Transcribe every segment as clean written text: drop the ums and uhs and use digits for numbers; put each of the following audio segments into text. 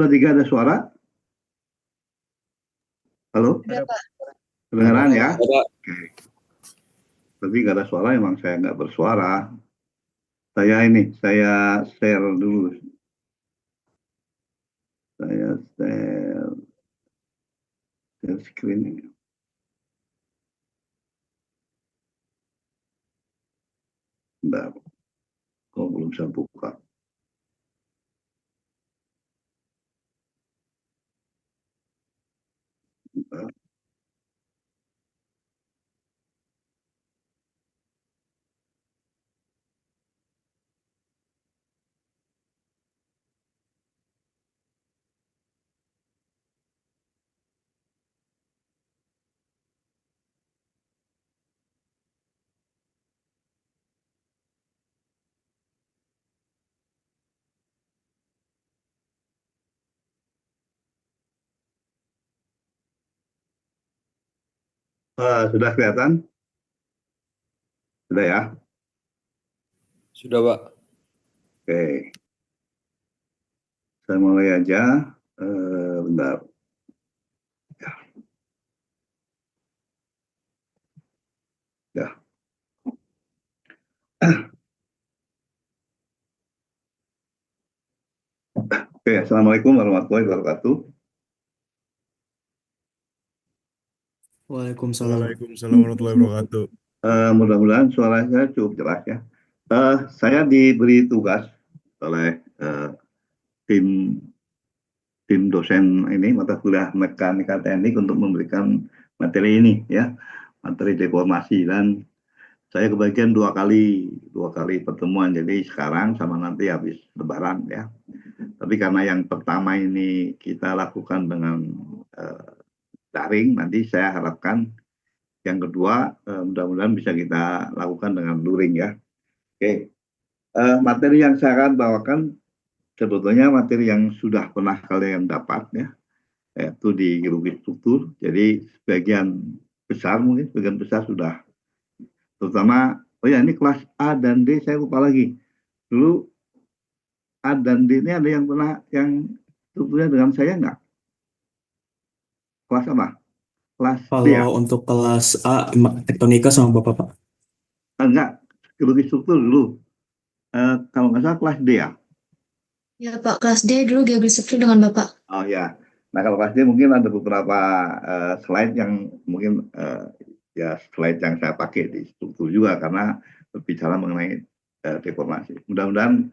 Tiga ada suara? Halo? Ada, Pak. Kedengaran ya? Ada. Oke. Tapi nggak ada suara, emang saya nggak bersuara. Saya share dulu. Saya share screen ini. Bentar. Kok belum bisa buka? Bentar. Sudah kelihatan? Sudah ya? Sudah, Pak. Oke. Saya mulai aja. Bentar. Ya. Oke, Assalamualaikum warahmatullahi wabarakatuh. Waalaikumsalam. Waalaikumsalam warahmatullahi wabarakatuh. Mudah-mudahan suaranya cukup jelas ya. Saya diberi tugas oleh tim dosen ini mata kuliah mekanika teknik untuk memberikan materi ini ya, materi deformasi, dan saya kebagian dua kali pertemuan, jadi sekarang sama nanti habis lebaran ya. Tapi karena yang pertama ini kita lakukan dengan daring, nanti saya harapkan yang kedua mudah-mudahan bisa kita lakukan dengan luring ya. Oke, materi yang saya akan bawakan sebetulnya materi yang sudah pernah kalian dapat ya, yaitu di geologi struktur. Jadi sebagian besar sudah, terutama ini kelas A dan D saya lupa lagi. Dulu A dan D ini ada yang pernah yang strukturnya dengan saya nggak? Kelas apa? Kelas D ya? Kalau untuk kelas A, tektonika sama Bapak, Pak. Enggak, geologi struktur dulu. Kalau nggak salah kelas D ya? Ya Pak, kelas D dulu geologi struktur dengan Bapak. Oh ya, nah kalau kelas D mungkin ada beberapa slide yang mungkin ya slide yang saya pakai di struktur juga karena berbicara mengenai deformasi. Mudah-mudahan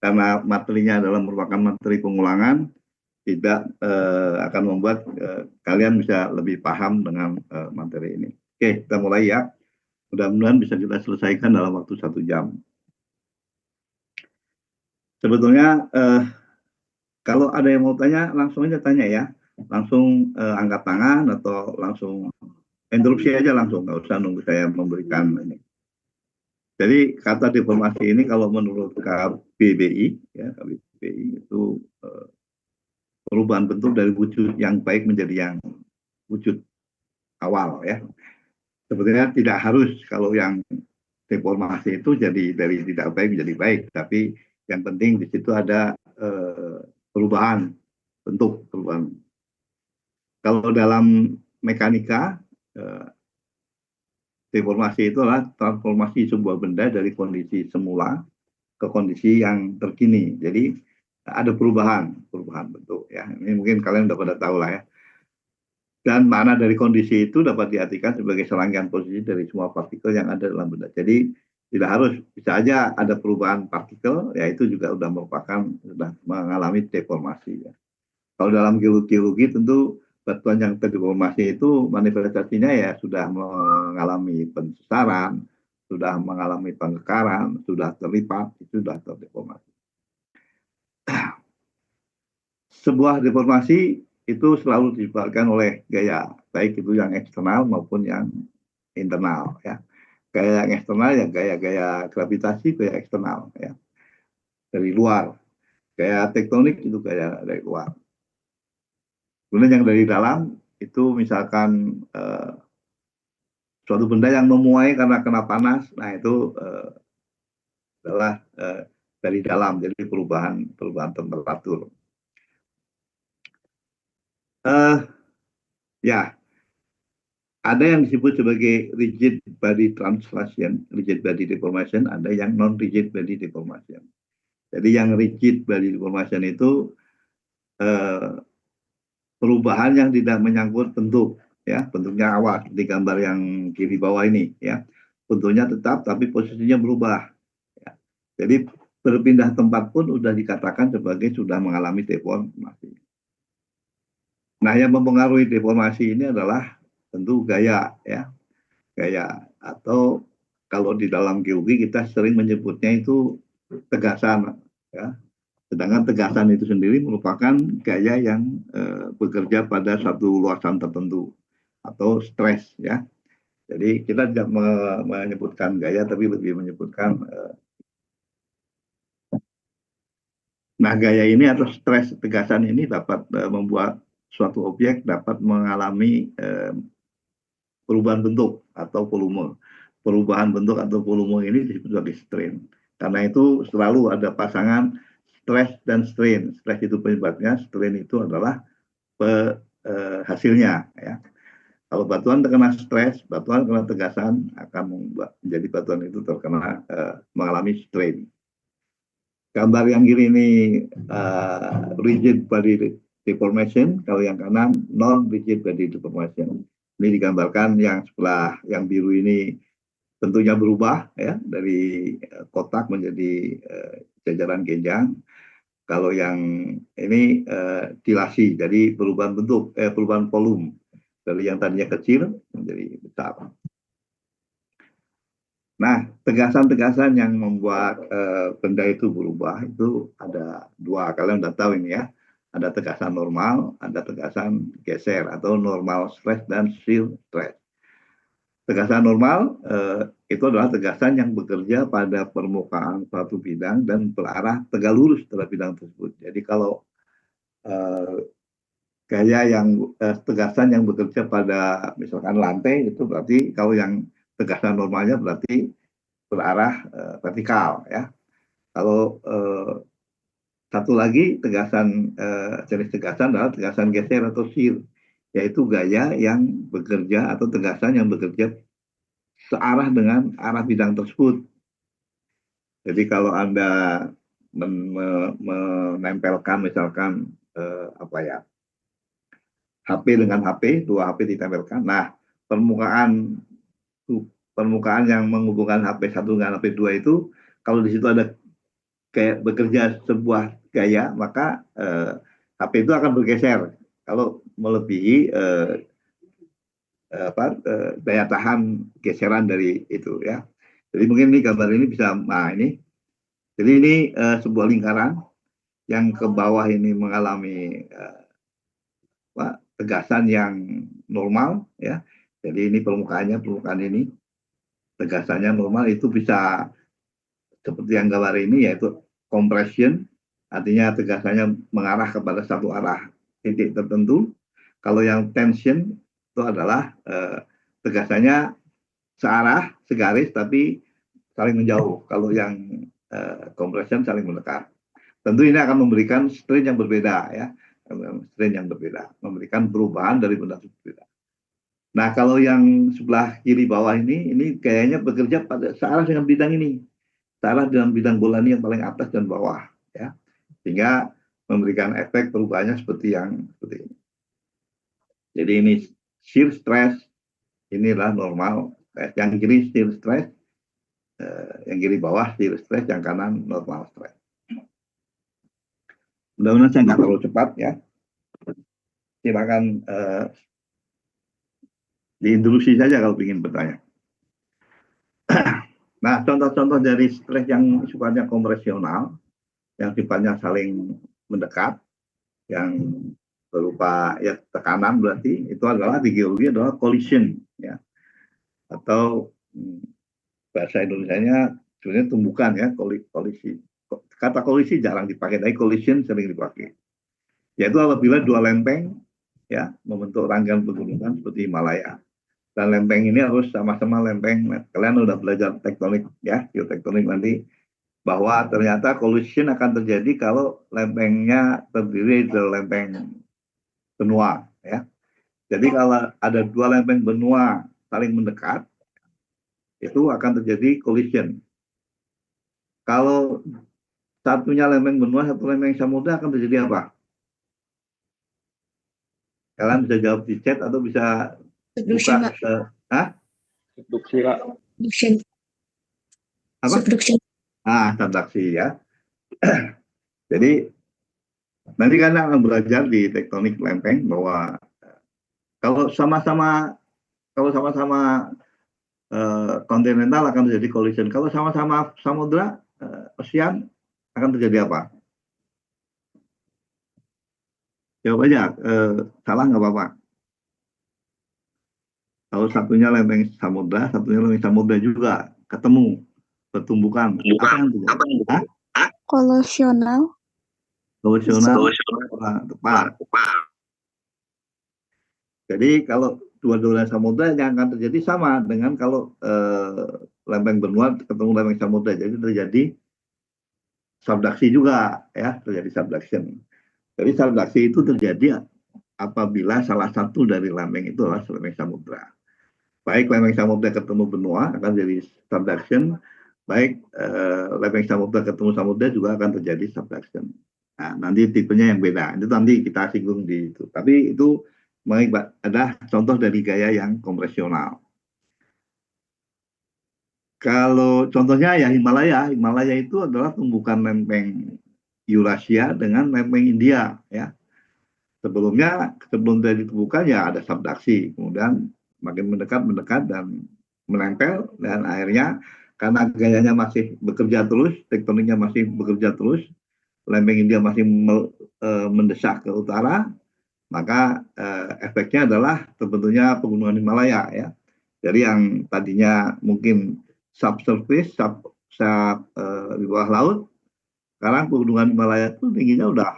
karena materinya adalah merupakan materi pengulangan, tidak akan membuat kalian bisa lebih paham dengan materi ini. Oke, kita mulai ya. Mudah-mudahan bisa kita selesaikan dalam waktu 1 jam. Sebetulnya kalau ada yang mau tanya, langsung aja tanya ya. Langsung angkat tangan atau langsung interupsi aja langsung, nggak usah nunggu saya memberikan ini. Jadi kata deformasi ini kalau menurut KBBI, ya, KBBI itu perubahan bentuk dari wujud yang baik menjadi yang wujud awal ya. Sebetulnya tidak harus kalau yang deformasi itu jadi dari tidak baik menjadi baik, tapi yang penting di situ ada perubahan bentuk, perubahan. Kalau dalam mekanika deformasi itu adalah transformasi sebuah benda dari kondisi semula ke kondisi yang terkini. Jadi ada perubahan bentuk ya. Ini mungkin kalian udah pada tahu lah ya. Dan makna dari kondisi itu dapat diartikan sebagai serangkaian posisi dari semua partikel yang ada dalam benda. Jadi tidak harus, bisa aja ada perubahan partikel, ya itu juga sudah mengalami deformasi ya. Kalau dalam geologi tentu batuan yang terdeformasi itu manifestasinya ya sudah mengalami pensesaran, sudah mengalami pengekaran, sudah terlipat, itu sudah terdeformasi. Sebuah deformasi itu selalu disebabkan oleh gaya, baik itu yang eksternal maupun yang internal ya. Gaya yang eksternal ya gaya gravitasi, gaya eksternal ya, dari luar. Gaya tektonik itu gaya dari luar. Kemudian yang dari dalam itu misalkan suatu benda yang memuai karena kena panas, nah itu adalah dari dalam, jadi perubahan temperatur. Eh, ya, ada yang disebut sebagai rigid body translation, rigid body deformation, ada yang non rigid body deformation. Jadi yang rigid body deformation itu eh, perubahan yang tidak menyangkut bentuk, ya, bentuknya awal di gambar yang kiri bawah ini, ya, bentuknya tetap tapi posisinya berubah. Ya. Jadi berpindah tempat pun sudah dikatakan sebagai sudah mengalami deformasi. Nah, yang mempengaruhi deformasi ini adalah tentu gaya, ya, gaya, atau kalau di dalam geologi kita sering menyebutnya itu tegasan, ya. Sedangkan tegasan itu sendiri merupakan gaya yang bekerja pada satu luasan tertentu atau stres, ya. Jadi kita tidak menyebutkan gaya tapi lebih menyebutkan nah, gaya ini atau stres tegasan ini dapat membuat suatu objek dapat mengalami perubahan bentuk atau volume. Perubahan bentuk atau volume ini disebut sebagai strain. Karena itu selalu ada pasangan stress dan strain. Stress itu penyebabnya, strain itu adalah hasilnya. Ya. Kalau batuan terkena stres, batuan terkena tegasan akan menjadi batuan itu terkena mengalami strain. Gambar yang kiri ini rigid body deformation, kalau yang kanan non rigid body deformation. Ini digambarkan yang sebelah yang biru ini tentunya berubah, ya, dari kotak menjadi jajaran genjang. Kalau yang ini dilasi, jadi perubahan bentuk, perubahan volume dari yang tadinya kecil menjadi besar. Nah, tegasan-tegasan yang membuat benda itu berubah itu ada dua. Kalian udah tahu ini, ya. Ada tegasan normal, ada tegasan geser atau normal stress dan shear stress. Tegasan normal itu adalah tegasan yang bekerja pada permukaan suatu bidang dan berarah tegak lurus terhadap bidang tersebut. Jadi kalau gaya yang tegasan yang bekerja pada misalkan lantai itu berarti kalau yang tegasan normalnya berarti berarah vertikal, ya. Kalau satu lagi tegasan jenis tegasan adalah tegasan geser atau shear, yaitu gaya yang bekerja atau tegasan yang bekerja searah dengan arah bidang tersebut. Jadi kalau Anda menempelkan misalkan apa ya, HP dengan HP, dua HP ditempelkan. Nah, permukaan yang menghubungkan HP satu dengan HP dua itu, kalau di situ ada kayak bekerja sebuah gaya, maka HP itu akan bergeser kalau melebihi daya tahan geseran dari itu, ya. Jadi mungkin ini gambar ini bisa, nah ini, jadi ini sebuah lingkaran yang ke bawah ini mengalami tegasan yang normal, ya. Jadi ini permukaan ini tegasannya normal, itu bisa seperti yang gambar ini, yaitu compression, artinya tegasannya mengarah kepada satu arah titik tertentu. Kalau yang tension itu adalah tegasannya searah, segaris, tapi saling menjauh. Kalau yang compression saling mendekat. Tentu ini akan memberikan strain yang berbeda, ya, strain yang berbeda, memberikan perubahan dari benda berbeda. Nah, kalau yang sebelah kiri bawah ini kayaknya bekerja pada searah dengan bidang ini, searah dengan bidang bola ini yang paling atas dan bawah, ya, sehingga memberikan efek perubahannya seperti ini. Jadi ini shear stress, inilah normal stress. Yang kiri shear stress, yang kiri bawah shear stress, yang kanan normal stress. Mudah-mudahan saya nggak terlalu cepat, ya. Silakan diintroduksi saja kalau ingin bertanya. Nah, contoh-contoh dari stres yang sifatnya kompresional, yang sifatnya saling mendekat, yang berupa ya tekanan, berarti itu adalah di geologi adalah collision, ya, atau bahasa Indonesianya sebenarnya tumbukan, ya, kolisi. Kata kolisi jarang dipakai, tapi collision sering dipakai. Yaitu apabila dua lempeng, ya, membentuk rangkaian pegunungan seperti Himalaya. Dan lempeng ini harus sama-sama lempeng. Kalian udah belajar tektonik, ya, geotektonik nanti, bahwa ternyata collision akan terjadi kalau lempengnya terdiri dari lempeng benua, ya. Jadi kalau ada dua lempeng benua saling mendekat, itu akan terjadi collision. Kalau satunya lempeng benua, satu lempeng samudra akan terjadi apa? Kalian bisa jawab di chat atau bisa Subduction, buka Pak. Subduksi, Pak. Subduction. apa? Subduction. Subduksi, ya. Jadi nanti kan akan belajar di tektonik lempeng bahwa kalau sama-sama kontinental akan terjadi collision. Kalau sama-sama samudra, ocean, akan terjadi apa? Jawab aja, salah nggak apa-apa. Kalau satunya lempeng samudra, satunya lempeng samudra juga ketemu, bertumbukan. Apa yang terjadi? Kolosional. Kolosional, tepat. Jadi kalau dua-duanya samudra yang akan terjadi sama dengan kalau lempeng benua ketemu lempeng samudra, jadi terjadi subduksi juga, ya, terjadi subduction. Jadi subduksi itu terjadi apabila salah satu dari lempeng itu adalah lempeng samudra. Baik lempeng samudra ketemu benua akan jadi subduction, baik lempeng samudra ketemu samudra juga akan terjadi subduction. Nah, nanti tipenya yang beda. Itu nanti kita singgung di itu. Tapi itu adalah contoh dari gaya yang kompresional. Kalau contohnya ya Himalaya itu adalah tumbukan lempeng Eurasia dengan lempeng India, ya. Sebelum terjadi tumbukan ya ada subduksi, kemudian makin mendekat dan menempel, dan akhirnya karena gayanya masih bekerja terus, tektoniknya masih bekerja terus, lempeng India masih mendesak ke utara, maka efeknya adalah terbentuknya pegunungan Himalaya, ya. Jadi yang tadinya mungkin subsurface, di bawah laut, sekarang pegunungan Himalaya itu tingginya udah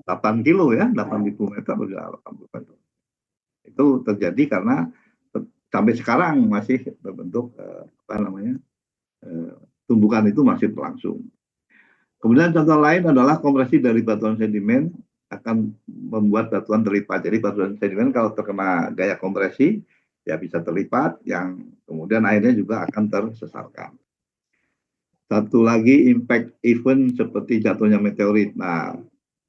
8 kilo, ya, 8.000 meter udah 80 meter. Itu terjadi karena sampai sekarang masih terbentuk tumbukan itu masih berlangsung. Kemudian contoh lain adalah kompresi dari batuan sedimen akan membuat batuan terlipat. Jadi batuan sedimen kalau terkena gaya kompresi ya bisa terlipat, yang kemudian airnya juga akan tersesarkan. Satu lagi impact event seperti jatuhnya meteorit. Nah,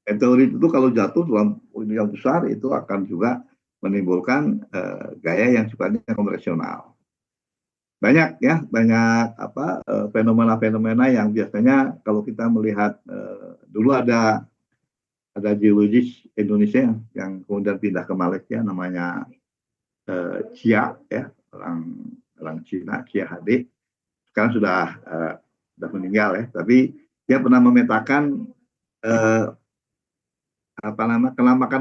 meteorit itu kalau jatuh dalam volume yang besar itu akan juga menimbulkan gaya yang sifatnya kompresional. Banyak fenomena-fenomena yang biasanya kalau kita melihat dulu ada geologis Indonesia yang kemudian pindah ke Malaysia, namanya Chia, ya, orang Cina, Chia HD. Sekarang sudah meninggal, ya, tapi dia pernah memetakan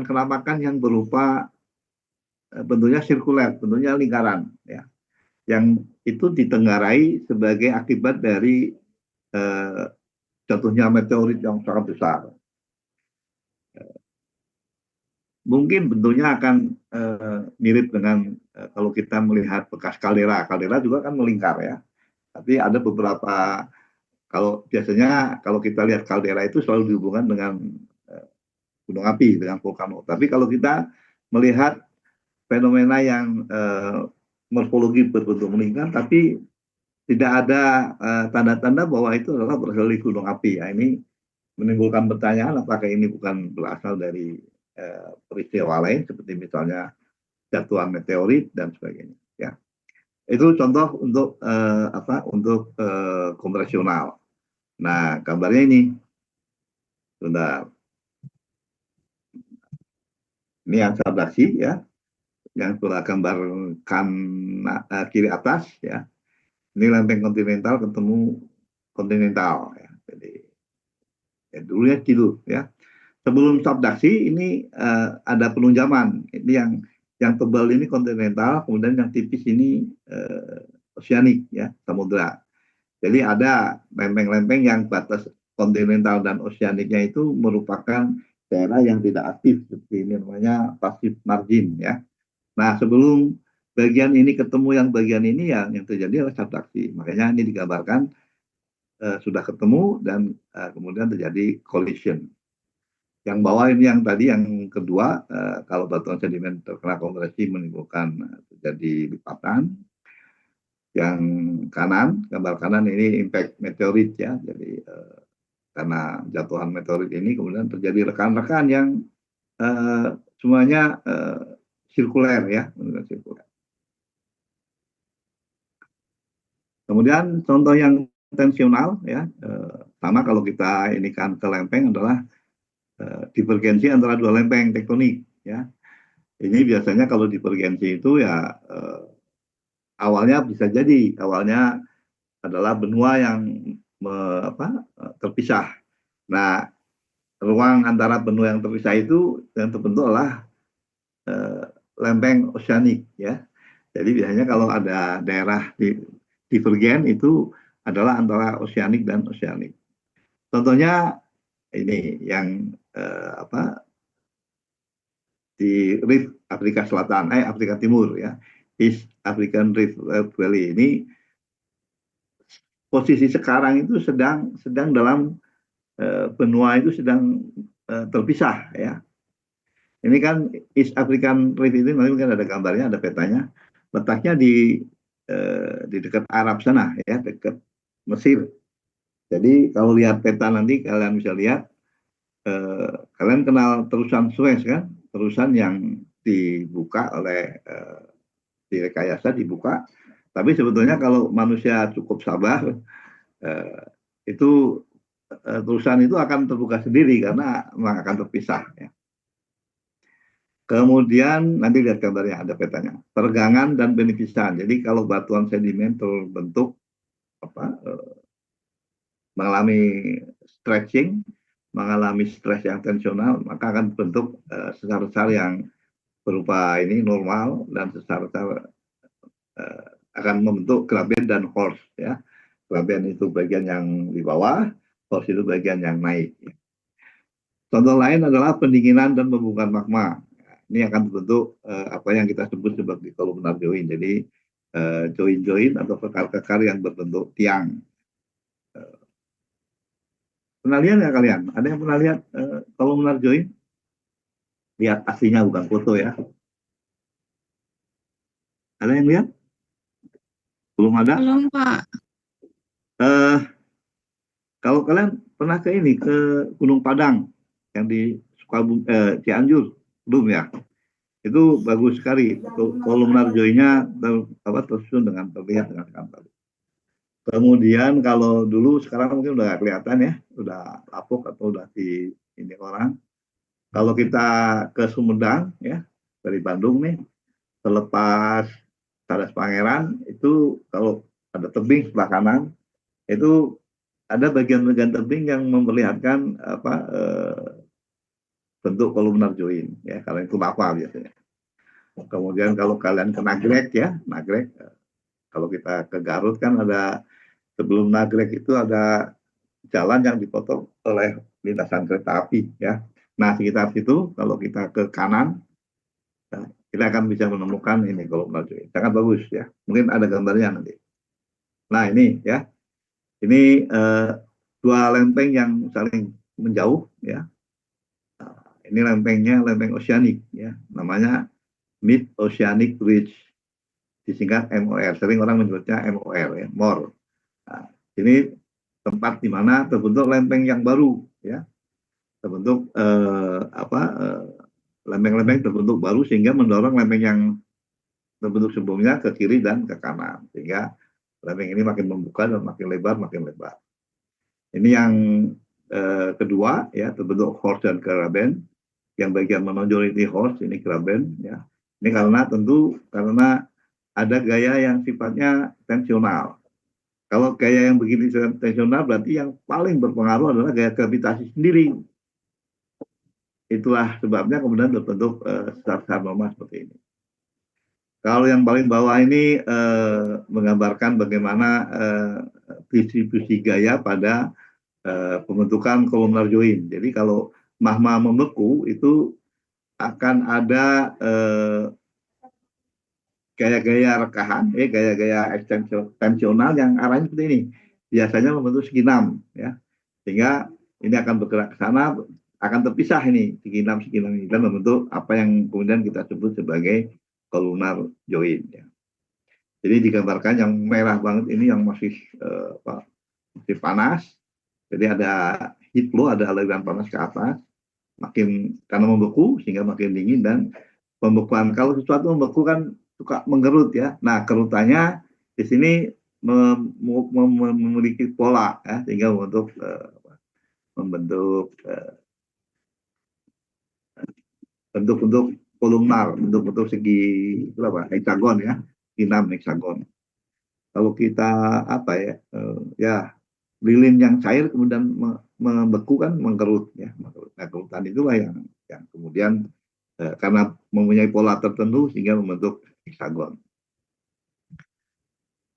kenampakan yang berupa bentuknya sirkuler, bentuknya lingkaran, ya, yang itu ditenggarai sebagai akibat dari jatuhnya meteorit yang sangat besar. Mungkin bentuknya akan mirip dengan kalau kita melihat bekas kaldera juga kan melingkar, ya. Tapi ada beberapa, biasanya kalau kita lihat kaldera itu selalu dihubungkan dengan gunung api, dengan vulkano. Tapi kalau kita melihat fenomena yang morfologi berbentuk melingkar, tapi tidak ada tanda-tanda bahwa itu adalah berasal dari gunung api. Ya, ini menimbulkan pertanyaan apakah ini bukan berasal dari peristiwa lain seperti misalnya jatuhan meteorit dan sebagainya. Ya, itu contoh untuk kompresional. Nah, gambarnya ini, sebentar. Ini yang subduksi, ya, yang sudah gambarkan kiri atas, ya. Ini lempeng kontinental ketemu kontinental, ya. Jadi ya, dulunya gitu, ya. Sebelum subduksi ini ada penunjaman. Ini yang tebal ini kontinental, kemudian yang tipis ini oceanic, ya, samudra. Jadi ada lempeng-lempeng yang batas kontinental dan oceanicnya itu merupakan daerah yang tidak aktif, seperti ini namanya passive margin, ya. Nah, sebelum bagian ini ketemu yang bagian ini, ya, yang terjadi adalah subduksi. Makanya ini digambarkan sudah ketemu dan kemudian terjadi collision. Yang bawah ini yang tadi yang kedua, kalau batuan sedimen terkena kompresi menimbulkan terjadi lipatan. Yang kanan, gambar kanan ini impact meteorit ya. Jadi karena jatuhan meteorit ini kemudian terjadi rekan-rekan yang semuanya sirkuler ya, sirkuler. Kemudian contoh yang tensional ya, sama kalau kita ini kan ke lempeng adalah divergensi antara dua lempeng tektonik ya. Ini biasanya kalau divergensi itu ya awalnya bisa jadi awalnya adalah benua yang terpisah. Nah, ruang antara benua yang terpisah itu yang terbentuk adalah lempeng oseanik ya. Jadi biasanya kalau ada daerah divergen itu adalah antara oseanik dan oseanik. Contohnya ini yang di Rift Afrika Selatan, Afrika Timur ya, East African Rift Valley ini posisi sekarang itu sedang dalam benua itu sedang terpisah ya. Ini kan East African Rift ini nanti mungkin ada gambarnya, ada petanya. Letaknya di dekat Arab sana ya, dekat Mesir. Jadi kalau lihat peta nanti kalian bisa lihat, kalian kenal terusan Suez kan, terusan yang dibuka oleh direkayasa dibuka. Tapi sebetulnya kalau manusia cukup sabar, itu terusan itu akan terbuka sendiri karena memang akan terpisah ya. Kemudian nanti lihat gambarnya ada petanya, pergangan dan benefisan. Jadi kalau batuan sedimen terbentuk mengalami stretching, mengalami stres yang tensional, maka akan terbentuk sesar-sesar yang berupa ini normal dan sesar-sesar akan membentuk graben dan horst ya. Graben itu bagian yang di bawah, horst itu bagian yang naik. Contoh lain adalah pendinginan dan pembukaan magma. Ini akan terbentuk apa yang kita sebut sebagai columnar join. Jadi join-join atau kekar-kekar yang berbentuk tiang. Pernah lihat nggak kalian? Ada yang pernah lihat columnar join? Lihat aslinya bukan foto ya. Ada yang lihat? Belum ada? Belum, Pak. Kalau kalian pernah ke ini, ke Gunung Padang yang di Cianjur, belum ya? Itu bagus sekali. Kolumnar joinnya tersusun dengan terlihat dengan sangat bagus. Kemudian kalau dulu sekarang mungkin udah gak kelihatan ya, udah lapuk atau udah di ini orang. Kalau kita ke Sumedang ya, dari Bandung nih, selepas Cadas Pangeran itu kalau ada tebing sebelah kanan itu ada bagian-bagian tebing yang memperlihatkan bentuk kolumnar join ya, karena itu lava biasanya. Kemudian kalau kalian ke Nagrek ya, Nagrek kalau kita ke Garut kan ada sebelum Nagrek itu ada jalan yang dipotong oleh lintasan kereta api ya. Nah sekitar situ kalau kita ke kanan kita akan bisa menemukan ini kolumnar join. Sangat bagus ya. Mungkin ada gambarnya nanti. Nah ini ya, ini dua lempeng yang saling menjauh ya. Ini lempengnya lempeng oseanik ya, namanya Mid Oceanic Ridge, disingkat MOR. Sering orang menyebutnya MOR ya, MOR. Nah, ini tempat di mana terbentuk lempeng yang baru ya, terbentuk lempeng-lempeng terbentuk baru sehingga mendorong lempeng yang terbentuk sebelumnya ke kiri dan ke kanan, sehingga lempeng ini makin membuka dan makin lebar. Ini yang kedua ya, terbentuk horst dan graben. Yang bagian menonjol ini horst, ini graben ya. Ini karena ada gaya yang sifatnya tensional. Kalau gaya yang begini tensional berarti yang paling berpengaruh adalah gaya gravitasi sendiri. Itulah sebabnya kemudian terbentuk sesar-sesar normal seperti ini. Kalau yang paling bawah ini menggambarkan bagaimana distribusi gaya pada pembentukan kolumnar join. Jadi kalau magma membeku itu akan ada gaya-gaya rekahan, gaya-gaya ekstensional yang arahnya seperti ini. Biasanya membentuk segi 6 ya. Sehingga ini akan bergerak ke sana, akan terpisah ini segi 6 ini dan membentuk apa yang kemudian kita sebut sebagai columnar joint ya. Jadi digambarkan yang merah banget ini yang masih masih panas. Jadi ada heat flow, ada aliran panas ke atas, makin karena membeku sehingga makin dingin dan pembekuan. Kalau sesuatu membeku kan suka menggerut ya. Nah, kerutannya di sini memiliki pola ya, sehingga membentuk bentuk-bentuk kolumnar, bentuk-bentuk segi berapa heksagon ya, 6 heksagon. Kalau kita apa ya, ya lilin yang cair kemudian membeku kan mengkerut ya. Nah, kerutan itulah yang kemudian karena mempunyai pola tertentu sehingga membentuk heksagon.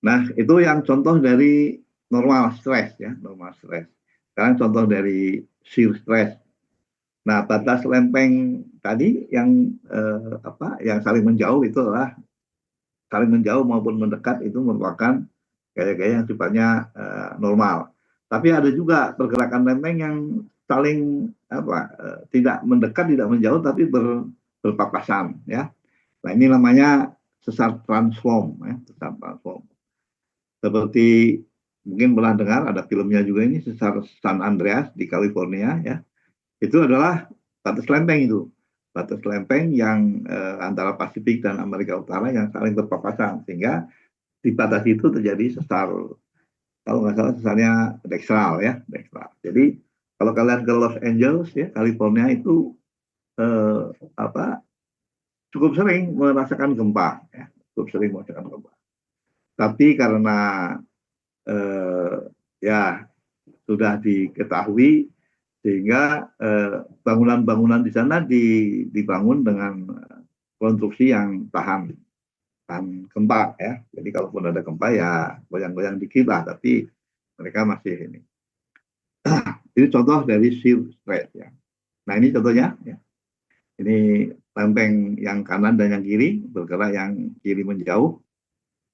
Nah, itu yang contoh dari normal stress ya, normal stress. Sekarang contoh dari shear stress. Nah, batas lempeng tadi yang yang saling menjauh itu adalah saling menjauh maupun mendekat itu merupakan gaya-gaya yang sifatnya normal. Tapi ada juga pergerakan lempeng yang saling tidak mendekat, tidak menjauh, tapi berpapasan ya. Nah, ini namanya sesar transform ya, sesar transform. Seperti mungkin pernah dengar ada filmnya juga ini sesar San Andreas di California ya. Itu adalah batas lempeng itu. Batas lempeng yang antara Pasifik dan Amerika Utara yang saling berpapasan sehingga di batas itu terjadi sesar, kalau nggak salah sesarnya dekstral ya, dekstral. Jadi kalau kalian ke Los Angeles ya, California itu cukup sering merasakan gempa ya, cukup sering merasakan gempa. Tapi karena ya sudah diketahui sehingga bangunan-bangunan di sana dibangun dengan konstruksi yang tahan gempa ya. Jadi kalaupun ada gempa ya goyang-goyang dikit lah, tapi mereka masih ini. Ini contoh dari shear stress ya. Nah, ini contohnya ya. Ini lempeng yang kanan dan yang kiri bergerak, yang kiri menjauh,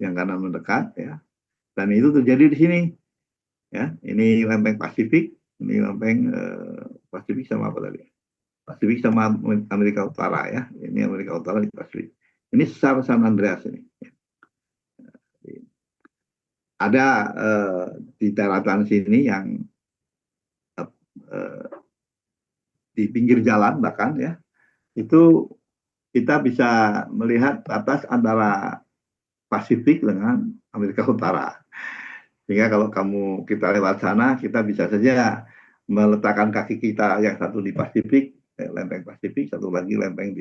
yang kanan mendekat ya. Dan itu terjadi di sini ya. Ini lempeng Pasifik, ini lempeng Pasifik sama apa tadi? Pasifik sama Amerika Utara ya. Ini Amerika Utara di Pasifik. Ini sesar San Andreas ini. Ada di daratan sini yang di pinggir jalan bahkan ya, itu kita bisa melihat batas antara Pasifik dengan Amerika Utara. Sehingga kalau kita lewat sana, kita bisa saja meletakkan kaki kita yang satu di Pasifik, lempeng Pasifik, satu lagi lempeng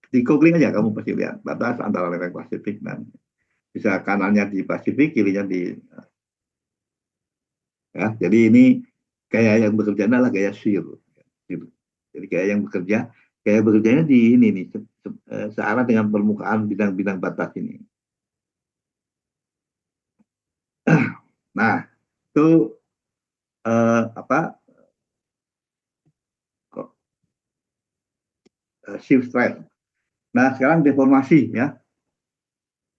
di googling aja kamu pasti lihat batas antara lempeng Pasifik dan bisa kanannya di Pasifik, kirinya di ya. Jadi ini gaya yang bekerja adalah gaya shear. Jadi gaya bekerjanya di ini nih searah dengan permukaan bidang-bidang batas ini. Nah, itu shear stress. Nah, sekarang deformasi ya.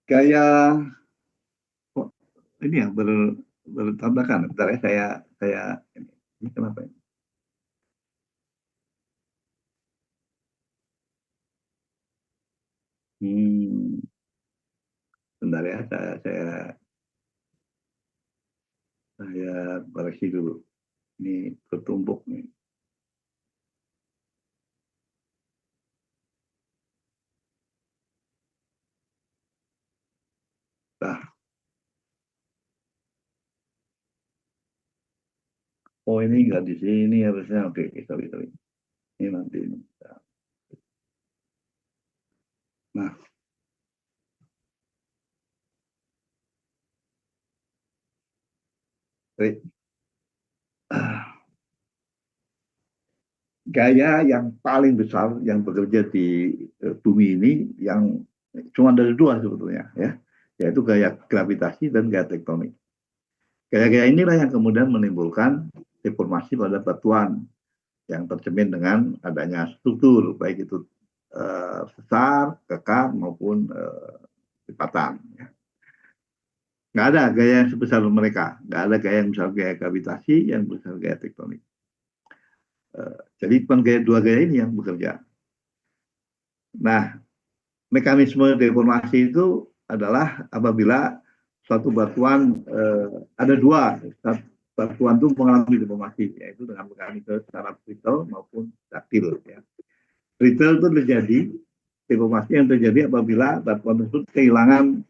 Gaya ini ya bertabrakan. Bentar ya, saya ini kenapa ini? Bentar ya, saya koreksi dulu. Ini bertumpuk nih. Nah. Oh, ini nggak di sini harusnya. Oke, sorry. Ini nanti ini. Nah, gaya yang paling besar yang bekerja di bumi ini yang cuma dari dua sebetulnya ya, yaitu gaya gravitasi dan gaya tektonik. Gaya-gaya inilah yang kemudian menimbulkan deformasi pada batuan yang tercermin dengan adanya struktur baik itu sesar, kekar maupun lipatan. Ya. Nggak ada gaya yang sebesar mereka, nggak ada gaya yang besar gaya gravitasi, yang besar gaya tektonik. Jadi bukan dua gaya ini yang bekerja. Nah, mekanisme deformasi itu adalah apabila suatu batuan ada dua batuan itu mengalami deformasi, yaitu dengan mekanisme secara brittle maupun daktil. Ya. Brittle itu terjadi deformasi yang terjadi apabila batuan tersebut kehilangan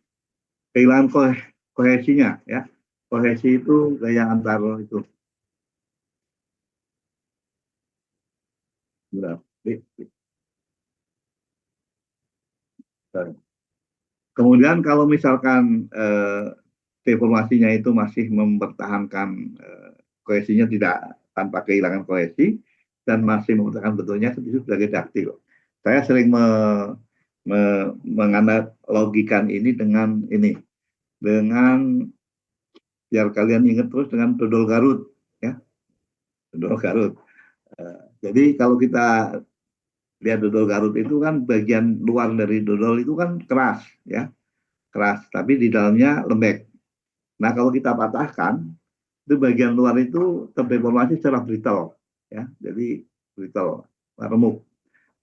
kohesinya, ya. Kohesi itu gaya antar itu. Kemudian kalau misalkan deformasinya itu masih mempertahankan kohesinya tidak tanpa kehilangan kohesi dan masih mempertahankan bentuknya itu sebagai daktil. Saya sering menganalogikan ini dengan biar kalian ingat terus dengan dodol Garut, ya, dodol Garut. Jadi kalau kita lihat dodol Garut itu kan bagian luar dari dodol itu kan keras, ya, keras, tapi di dalamnya lembek. Nah, kalau kita patahkan, itu bagian luar itu terdeformasi secara brittle, ya, jadi brittle, remuk.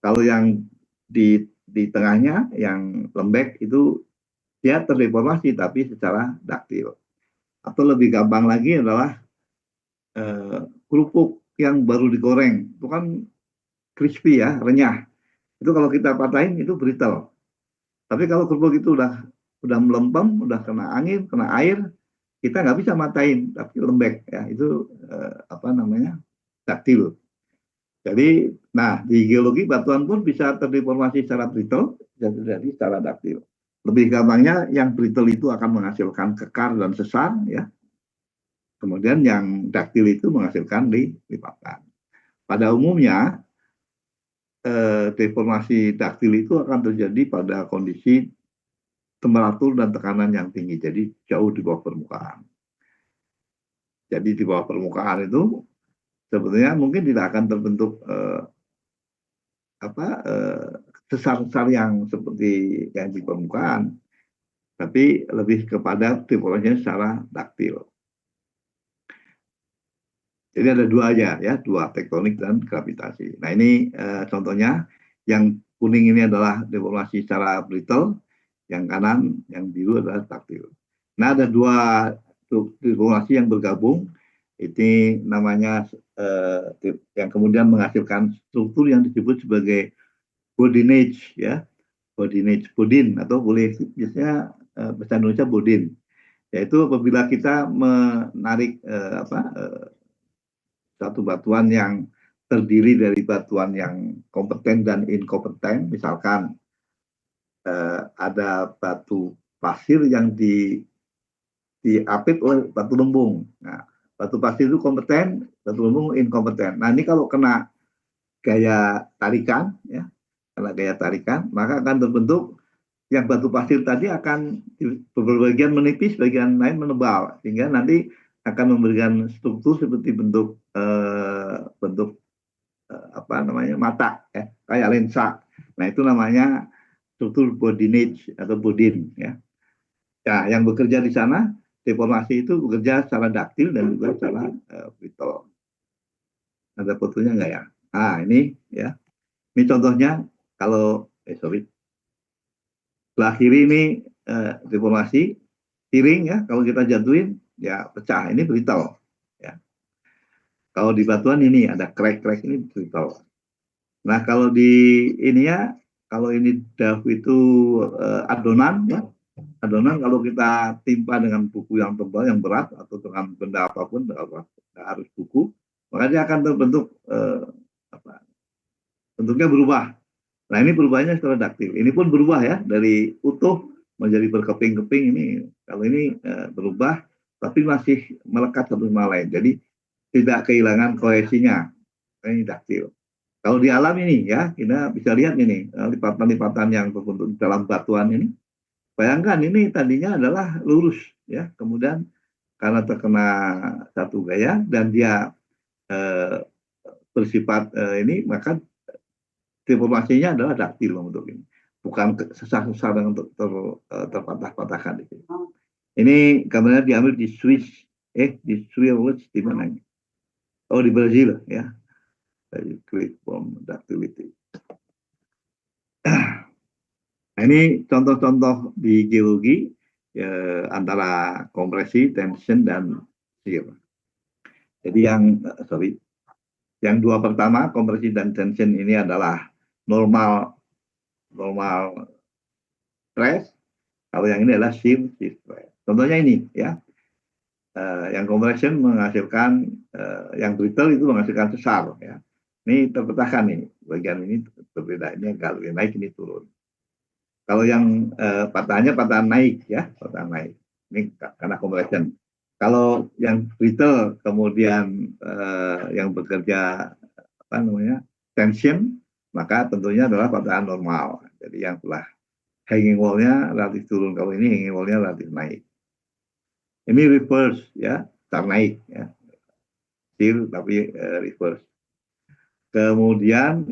Kalau yang di tengahnya, yang lembek itu dia terdeformasi tapi secara daktil. Atau lebih gampang lagi adalah kerupuk yang baru digoreng, itu kan crispy, ya, renyah. Itu kalau kita patahin itu brittle. Tapi kalau kerupuk itu udah melempem, udah kena angin, kena air, kita nggak bisa matain, tapi lembek, ya, itu daktil. Jadi, nah, di geologi batuan pun bisa terdeformasi secara brittle, bisa terjadi secara daktil. Lebih gampangnya yang brittle itu akan menghasilkan kekar dan sesar, ya. Kemudian yang daktil itu menghasilkan lipatan. Pada umumnya deformasi daktil itu akan terjadi pada kondisi temperatur dan tekanan yang tinggi, jadi jauh di bawah permukaan. Jadi di bawah permukaan itu sebetulnya mungkin tidak akan terbentuk sesar-sesar yang seperti yang di permukaan, tapi lebih kepada deformasinya secara daktil. Jadi ada dua aja, ya, dua, tektonik dan gravitasi. Nah, ini contohnya, yang kuning ini adalah deformasi secara brittle, yang kanan, yang biru adalah daktil. Nah, ada dua deformasi yang bergabung, ini namanya yang kemudian menghasilkan struktur yang disebut sebagai bodinage, ya, bodin, atau boleh biasanya bahasa Indonesia bodin, yaitu apabila kita menarik satu batuan yang terdiri dari batuan yang kompeten dan inkompeten, misalkan ada batu pasir yang diapit oleh batu lembung. Nah, batu pasir itu kompeten, batu lembung inkompeten. Nah, ini kalau kena gaya tarikan, ya, kena gaya tarikan, maka akan terbentuk yang batu pasir tadi akan berbagian menipis, bagian lain menebal, sehingga nanti akan memberikan struktur seperti bentuk mata, ya, kayak lensa. Nah, itu namanya struktur bodinage atau bodin, ya. Nah, yang bekerja di sana deformasi itu bekerja secara daktil dan juga secara brittle. Ada fotonya nggak, ya? Nah, ini, ya, ini contohnya. Kalau sebelah kiri ini deformasi piring, ya, kalau kita jatuhin, ya, pecah. Ini brittle, ya. Kalau di batuan ini ada crack ini brittle. Nah, kalau di ini, ya, kalau ini dahu itu adonan, ya, adonan kalau kita timpa dengan buku yang tebal, yang berat, atau dengan benda apapun, harus buku, maka dia akan terbentuk bentuknya berubah. Nah, ini perubahannya secara daktil. Ini pun berubah, ya, dari utuh menjadi berkeping-keping. Ini kalau ini berubah, tapi masih melekat satu sama lain. Jadi tidak kehilangan kohesinya. Ini daktil. Kalau di alam ini, ya, kita bisa lihat ini lipatan-lipatan yang terbentuk dalam batuan ini. Bayangkan ini tadinya adalah lurus, ya, kemudian karena terkena satu gaya dan dia bersifat ini, maka deformasinya adalah daktil membentuk ini, bukan sesar-sesar yang terpatah-patahkan di sini. Ini gambarnya diambil di Swiss, di Swiss di mana ini? Oh, di Brazil ya. Click from ductility. Nah, ini contoh-contoh di geologi antara kompresi, tension, dan shear. Jadi yang dua pertama, kompresi dan tension ini adalah normal stress. Kalau yang ini adalah shear stress. Contohnya ini ya, yang compression menghasilkan, yang brittle itu menghasilkan sesar ya. Ini terpecahkan nih, bagian ini berbeda, ini agak lebih naik, ini turun. Kalau yang patahan naik ya, patahan naik. Ini karena compression. Kalau yang brittle kemudian yang bekerja tension, maka tentunya adalah patahan normal. Jadi yang telah hanging wall-nya relatif turun, kalau ini hanging wall-nya relatif naik. Ini reverse ya, start naik ya. Still tapi reverse. Kemudian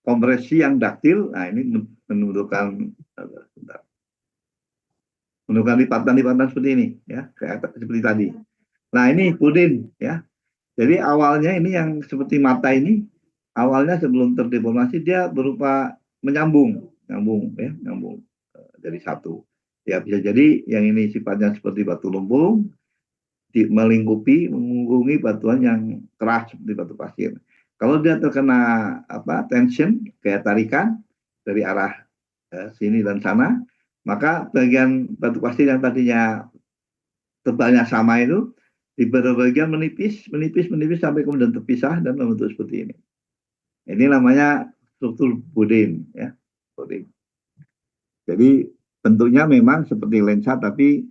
kompresi yang daktil, nah ini menunjukkan lipatan-lipatan seperti ini ya, kayak seperti tadi. Nah, ini pudin ya. Jadi awalnya ini yang seperti mata ini, awalnya sebelum terdeformasi dia berupa menyambung dari satu. Ya bisa jadi yang ini sifatnya seperti batu lumpung, mengunggungi batuan yang keras seperti batu pasir. Kalau dia terkena tension, kayak tarikan dari arah sini dan sana, maka bagian batu pasir yang tadinya tebalnya sama itu di bagian menipis sampai kemudian terpisah dan membentuk seperti ini. Ini namanya struktur Boudin ya, Boudin. Jadi bentuknya memang seperti lensa, tapi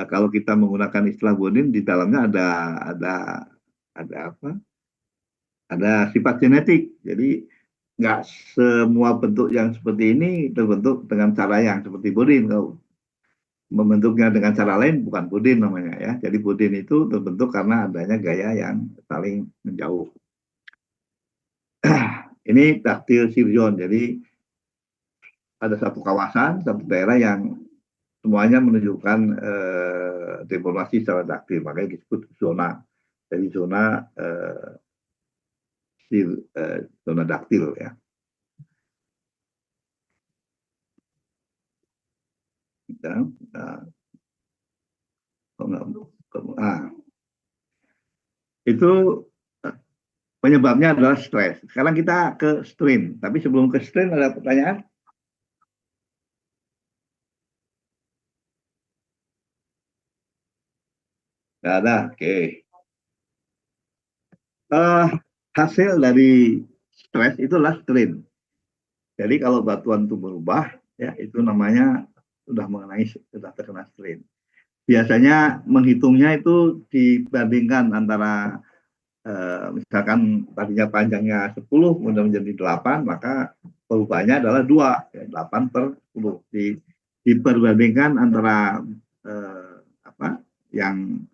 kalau kita menggunakan istilah Boudin, di dalamnya ada sifat genetik. Jadi nggak semua bentuk yang seperti ini terbentuk dengan cara yang seperti Boudin. Kalau membentuknya dengan cara lain bukan Boudin namanya ya. Jadi Boudin itu terbentuk karena adanya gaya yang saling menjauh. Ini ductile shear zone. Jadi ada satu kawasan, satu daerah yang semuanya menunjukkan deformasi secara ductile, makanya disebut zona. Jadi zona zona ductile ya. Itu penyebabnya adalah stres. Sekarang kita ke strain. Tapi sebelum ke strain ada pertanyaan? Nggak ada. Oke. Hasil dari stres itulah strain. Jadi kalau batuan itu berubah, ya itu namanya sudah terkena strain. Biasanya menghitungnya itu dibandingkan antara misalkan tadinya panjangnya 10 kemudian menjadi 8, maka perubahannya adalah 2, ya, 8/10. Diperbandingkan antara yang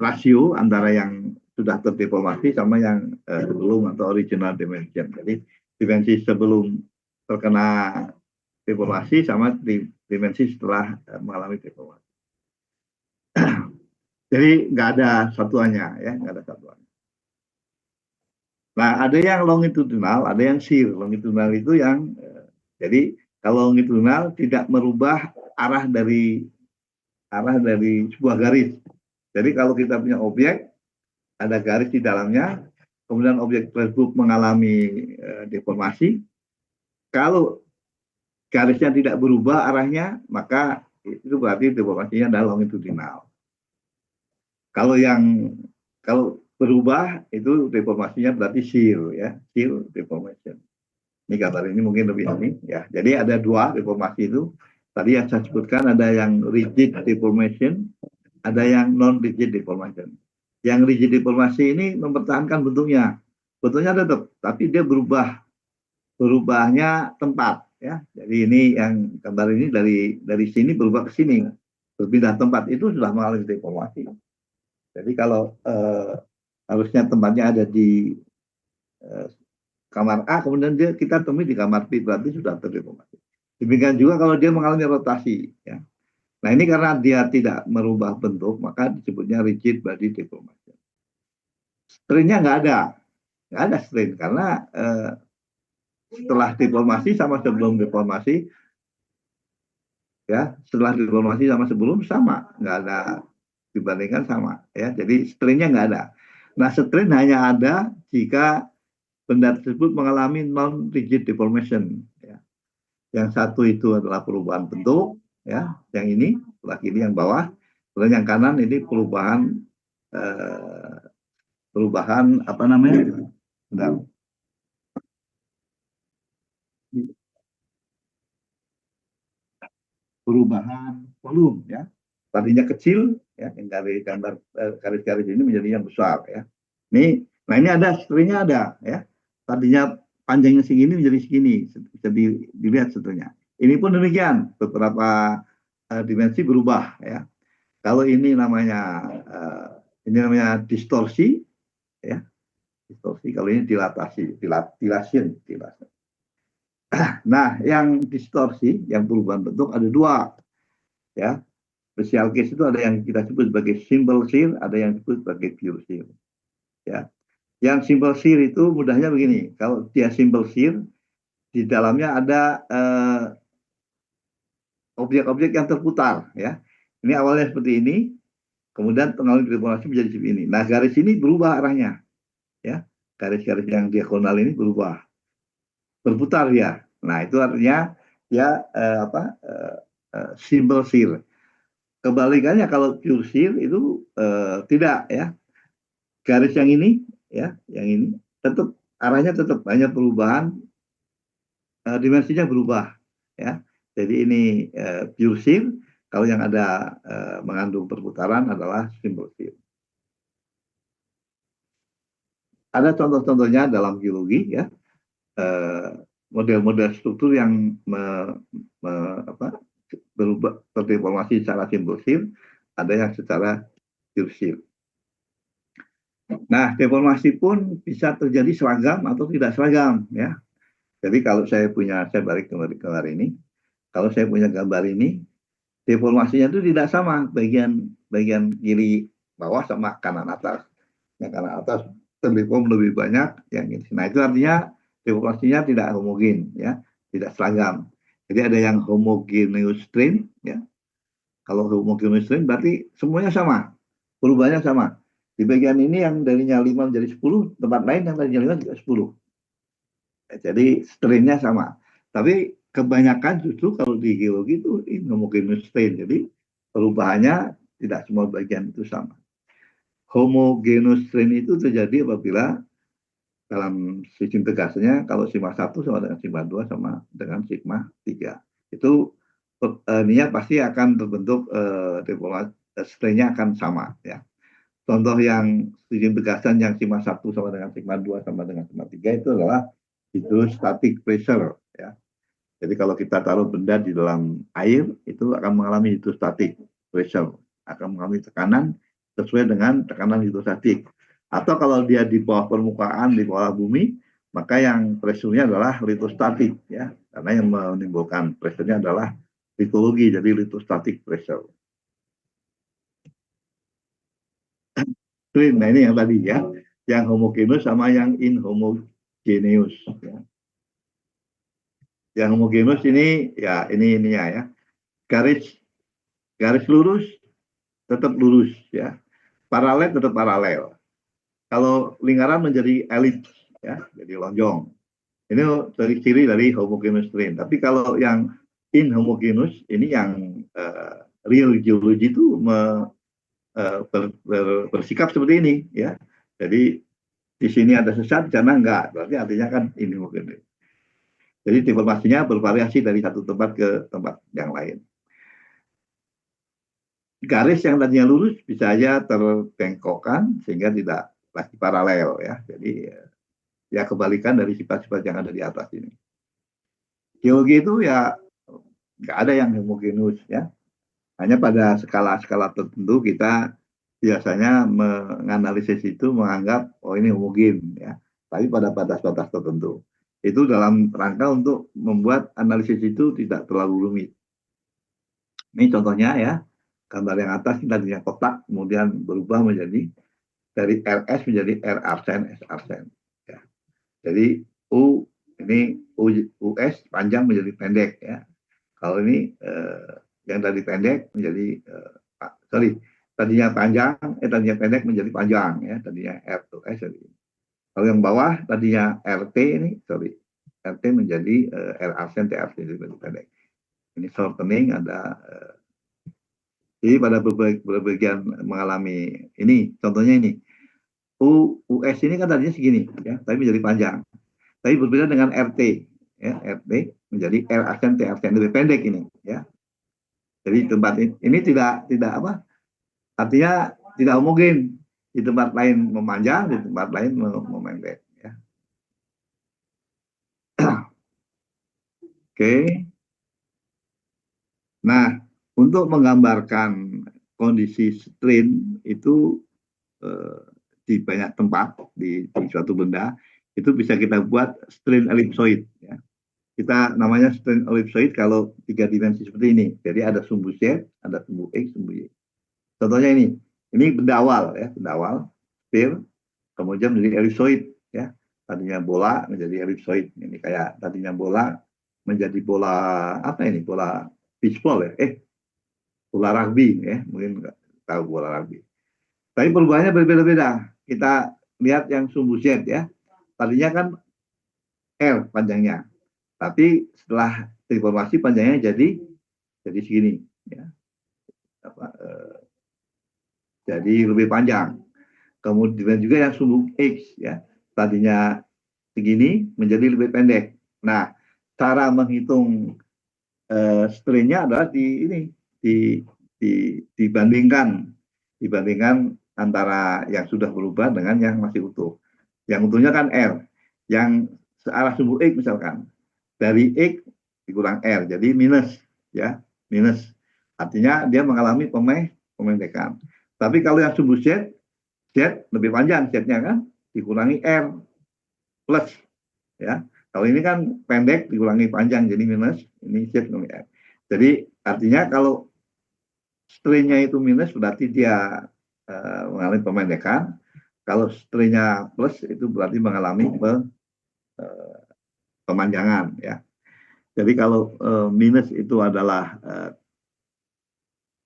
rasio antara yang sudah terdeformasi sama yang sebelum atau original dimension. Jadi dimensi sebelum terkena deformasi sama dimensi setelah mengalami deformasi. Jadi nggak ada satuannya ya, nggak ada satuannya. Nah, ada yang longitudinal, ada yang shear. Longitudinal itu yang jadi kalau longitudinal tidak merubah arah dari sebuah garis. Jadi kalau kita punya objek, ada garis di dalamnya, kemudian objek tersebut mengalami deformasi. Kalau garisnya tidak berubah arahnya, maka itu berarti deformasinya adalah longitudinal. Kalau berubah itu deformasinya berarti shear ya, shear deformation. Ini gambar ini mungkin lebih ini ya. Jadi ada dua deformasi itu. Tadi yang saya sebutkan ada yang rigid deformation, ada yang non rigid deformation. Yang rigid deformasi ini mempertahankan bentuknya. Bentuknya tetap, tapi dia berubahnya tempat ya. Jadi ini yang gambar ini dari sini berubah ke sini, berpindah tempat, itu sudah mengalami deformasi. Jadi kalau harusnya tempatnya ada di kamar A, kemudian kita temui di kamar B, berarti sudah terdeformasi. Demikian juga kalau dia mengalami rotasi, ya. Nah ini karena dia tidak merubah bentuk, maka disebutnya rigid body deformation. Strain-nya nggak ada strain karena setelah deformasi sama sebelum deformasi, ya setelah deformasi sama sebelum sama, nggak ada dibandingkan sama, ya. Jadi strain-nya nggak ada. Nah strain hanya ada jika benda tersebut mengalami non rigid deformation, ya. Yang satu itu adalah perubahan bentuk, ya, yang ini sebelah kiri yang bawah, dan yang kanan ini perubahan apa namanya? Bentar. Perubahan volume, ya. Tadinya kecil, ya, yang dari gambar garis-garis ini menjadi yang besar, ya. Nah ini ada strain-nya ada, ya. Tadinya panjangnya segini menjadi segini, bisa dilihat sebetulnya. Ini pun demikian, beberapa dimensi berubah, ya. Kalau ini namanya distorsi, ya, distorsi. Kalau ini dilation. Nah, yang distorsi, yang perubahan bentuk ada dua, ya. Special case itu ada yang kita sebut sebagai simple shear, ada yang disebut sebagai pure shear, ya. Yang simple shear itu mudahnya begini, kalau dia simple shear, di dalamnya ada objek-objek yang terputar, ya. Ini awalnya seperti ini, kemudian pengalami deformasi menjadi seperti ini. Nah, garis ini berubah arahnya, ya. Garis-garis yang diagonal ini berputar ya. Nah, itu artinya ya simple shear. Kebalikannya kalau pure shear itu tidak, ya. Garis yang ini, ya, yang ini tetap arahnya tetap, hanya perubahan dimensinya berubah, ya. Jadi ini pure shear. Kalau yang ada mengandung perputaran adalah simple shear. Ada contoh-contohnya dalam geologi, ya, model-model struktur yang berubah terdeformasi secara simple shear, ada yang secara pure shear. Nah, deformasi pun bisa terjadi seragam atau tidak seragam, ya. Jadi kalau saya balik ke gambar ini, kalau saya punya gambar ini, deformasinya itu tidak sama, bagian kiri bawah sama kanan atas. Yang kanan atas terdeform lebih banyak yang ini. Nah, itu artinya deformasinya tidak homogen, ya, tidak seragam. Jadi ada yang homogeneous strain, ya. Kalau homogeneous strain berarti semuanya sama, perubahannya sama. Di bagian ini yang darinya 5 menjadi 10, tempat lain yang tadinya 5 juga 10. Ya, jadi strain-nya sama. Tapi kebanyakan justru kalau di geologi itu homogeneous strain. Jadi perubahannya tidak semua bagian itu sama. Homogeneous strain itu terjadi apabila dalam sistem tegasnya kalau sigma 1 sama dengan sigma 2 sama dengan sigma 3. Itu ininya pasti akan terbentuk strain-nya akan sama, ya. Contoh yang sistem tegasan yang sigma 1 sama dengan sigma 2 sama dengan sigma 3 itu adalah hydrostatic pressure, ya. Jadi kalau kita taruh benda di dalam air itu akan mengalami hydrostatic pressure, akan mengalami tekanan sesuai dengan tekanan hidrostatik. Atau kalau dia di bawah permukaan, di bawah bumi, maka yang pressure-nya adalah lithostatic, ya. Karena yang menimbulkan pressure-nya adalah litologi, jadi lithostatic pressure. Nah ini yang tadi, ya, yang homogeneous sama yang inhomogeneous, ya. Yang homogeneous ini, ya, ininya, ya, garis lurus tetap lurus, ya, paralel tetap paralel. Kalau lingkaran menjadi elips, ya, jadi lonjong. Ini dari ciri dari homogeneous strain. Tapi kalau yang inhomogeneous ini yang real geology itu bersikap seperti ini, ya. Jadi di sini ada sesat, di sana enggak. Berarti artinya kan inhomogeneous. Jadi deformasinya bervariasi dari satu tempat ke tempat yang lain. Garis yang tadinya lurus bisa aja terbengkokkan sehingga tidak lagi paralel, ya. Jadi ya kebalikan dari sifat-sifat yang ada di atas ini. Geologi itu ya nggak ada yang homogeneous, ya. Hanya pada skala-skala tertentu kita biasanya menganalisis itu menganggap oh ini homogen, ya. Tapi pada batas-batas tertentu. Itu dalam rangka untuk membuat analisis itu tidak terlalu rumit. Ini contohnya ya, gambar yang atas ini tadinya kotak, kemudian berubah menjadi dari RS menjadi R arsen, S arsen. Ya. Jadi U ini US panjang menjadi pendek ya. Kalau ini yang tadi pendek menjadi tadinya panjang, tadinya pendek menjadi panjang ya, tadinya R to S. Kalau yang bawah tadinya RT ini, RT menjadi R arsen, T arsen jadi pendek. Ini shortening ada. Jadi pada berbagian mengalami ini, contohnya ini. US ini kan tadinya segini ya, tapi menjadi panjang. Tapi berbeda dengan RT ya, RT menjadi R arsen, T arsen lebih pendek ini ya. Jadi tempat ini tidak apa? Artinya tidak homogen. Di tempat lain memanjang, di tempat lain memendek ya. Oke. Nah, untuk menggambarkan kondisi strain itu di banyak tempat di suatu benda itu bisa kita buat strain ellipsoid ya. Kita namanya strain ellipsoid kalau 3 dimensi seperti ini. Jadi ada sumbu Z, ada sumbu X, sumbu Y. Contohnya ini benda awal ya, benda awal sphere, kemudian menjadi ellipsoid ya. Tadinya bola menjadi ellipsoid. Ini kayak tadinya bola menjadi bola apa ini? Bola baseball ya. Bola rugby ya, mungkin nggak tahu bola rugby. Tapi perubahannya berbeda-beda. Kita lihat yang sumbu Z ya. Tadinya kan L panjangnya. Tapi setelah deformasi panjangnya jadi segini ya. Jadi lebih panjang. Kemudian juga yang sumbu X ya. Tadinya segini menjadi lebih pendek. Nah, cara menghitung strain-nya adalah dibandingkan antara yang sudah berubah dengan yang masih utuh. Yang utuhnya kan R, yang searah sumbu X misalkan dari X dikurang R, jadi minus ya, minus. Artinya dia mengalami pemendekan. Tapi kalau yang sumbu Z lebih panjang Z-nya kan, dikurangi R plus ya. Kalau ini kan pendek dikurangi panjang jadi minus, ini Z dikurangi R. Jadi artinya kalau strain-nya itu minus berarti dia mengalami pemendekan. Kalau strain-nya plus itu berarti mengalami pemanjangan ya. Jadi kalau minus itu adalah